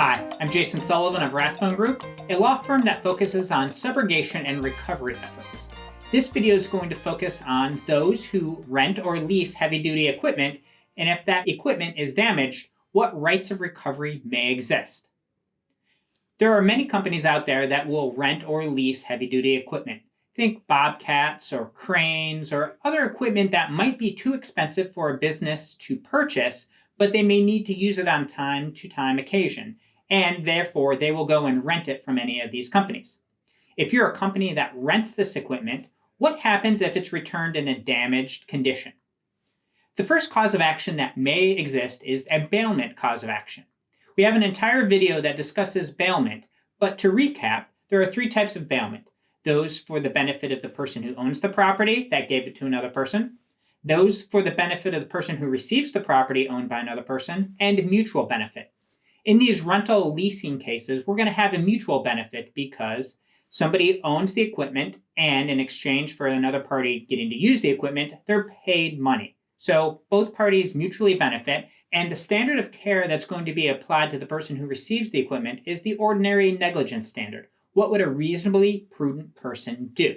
Hi, I'm Jason Sullivan of Rathbone Group, a law firm that focuses on subrogation and recovery efforts. This video is going to focus on those who rent or lease heavy-duty equipment, and if that equipment is damaged, what rights of recovery may exist. There are many companies out there that will rent or lease heavy-duty equipment. Think bobcats or cranes or other equipment that might be too expensive for a business to purchase, but they may need to use it on time-to-time occasion, and therefore they will go and rent it from any of these companies. If you're a company that rents this equipment, what happens if it's returned in a damaged condition? The first cause of action that may exist is a bailment cause of action. We have an entire video that discusses bailment, but to recap, there are three types of bailment. Those for the benefit of the person who owns the property that gave it to another person, those for the benefit of the person who receives the property owned by another person, and mutual benefit. In these rental leasing cases, we're going to have a mutual benefit because somebody owns the equipment, and in exchange for another party getting to use the equipment, they're paid money. So both parties mutually benefit, and the standard of care that's going to be applied to the person who receives the equipment is the ordinary negligence standard. What would a reasonably prudent person do?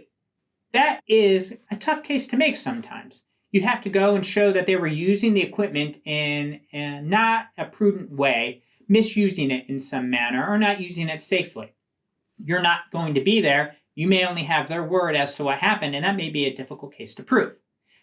That is a tough case to make sometimes. You'd have to go and show that they were using the equipment in not a prudent way, misusing it in some manner, or not using it safely. You're not going to be there. You may only have their word as to what happened, and that may be a difficult case to prove.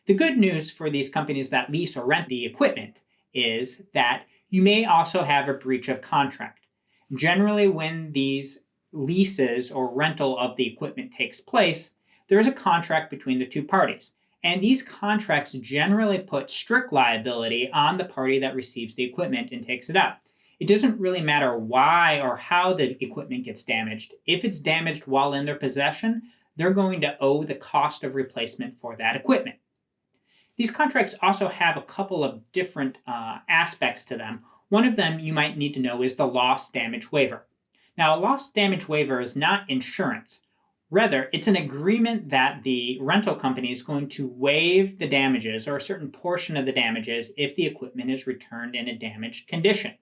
The good news for these companies that lease or rent the equipment is that you may also have a breach of contract. Generally, when these leases or rental of the equipment takes place, there is a contract between the two parties. And these contracts generally put strict liability on the party that receives the equipment and takes it up. It doesn't really matter why or how the equipment gets damaged. If it's damaged while in their possession, they're going to owe the cost of replacement for that equipment. These contracts also have a couple of different aspects to them. One of them you might need to know is the loss damage waiver. Now, a loss damage waiver is not insurance. Rather, it's an agreement that the rental company is going to waive the damages or a certain portion of the damages if the equipment is returned in a damaged condition.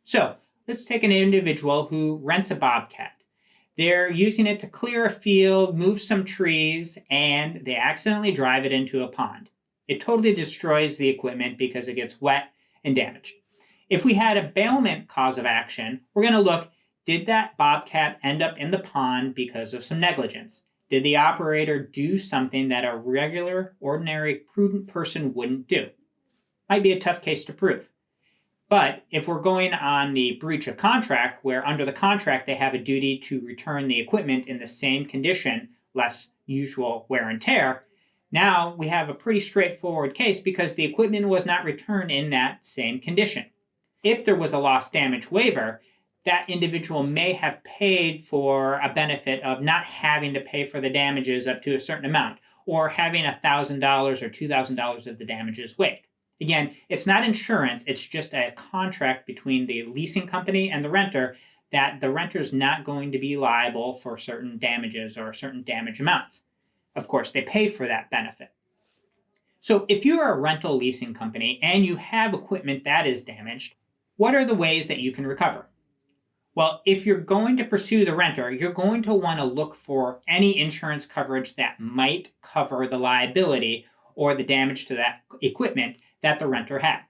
So let's take an individual who rents a bobcat. They're using it to clear a field, move some trees, and they accidentally drive it into a pond. It totally destroys the equipment because it gets wet and damaged. If we had a bailment cause of action, we're going to look, did that bobcat end up in the pond because of some negligence? Did the operator do something that a regular, ordinary, prudent person wouldn't do? Might be a tough case to prove. But if we're going on the breach of contract, where under the contract they have a duty to return the equipment in the same condition, less usual wear and tear, now we have a pretty straightforward case because the equipment was not returned in that same condition. If there was a loss damage waiver, that individual may have paid for a benefit of not having to pay for the damages up to a certain amount, or having $1,000 or $2,000 of the damages waived. Again, it's not insurance, it's just a contract between the leasing company and the renter that the renter is not going to be liable for certain damages or certain damage amounts. Of course, they pay for that benefit. So if you're a rental leasing company and you have equipment that is damaged, what are the ways that you can recover? Well, if you're going to pursue the renter, you're going to want to look for any insurance coverage that might cover the liability or the damage to that equipment that the renter had.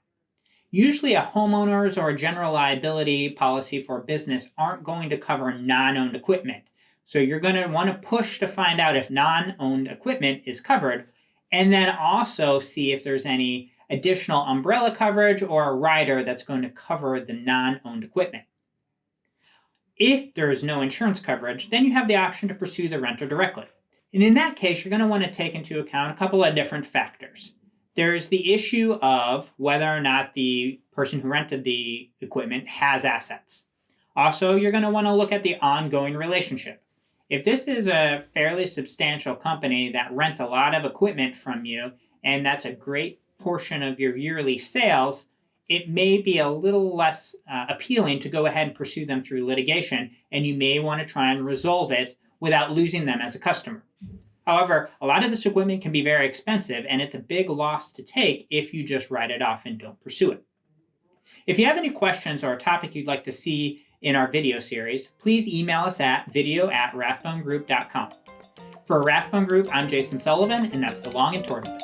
Usually a homeowner's or a general liability policy for a business aren't going to cover non-owned equipment. So you're going to want to push to find out if non-owned equipment is covered, and then also see if there's any additional umbrella coverage or a rider that's going to cover the non-owned equipment. If there's no insurance coverage, then you have the option to pursue the renter directly. And in that case, you're going to want to take into account a couple of different factors. There's the issue of whether or not the person who rented the equipment has assets. Also, you're going to want to look at the ongoing relationship. If this is a fairly substantial company that rents a lot of equipment from you, and that's a great portion of your yearly sales, it may be a little less appealing to go ahead and pursue them through litigation, and you may want to try and resolve it without losing them as a customer. However, a lot of this equipment can be very expensive, and it's a big loss to take if you just write it off and don't pursue it. If you have any questions or a topic you'd like to see in our video series, please email us at video@rathbonegroup.com. For Rathbone Group, I'm Jason Sullivan, and that's the long and short of it.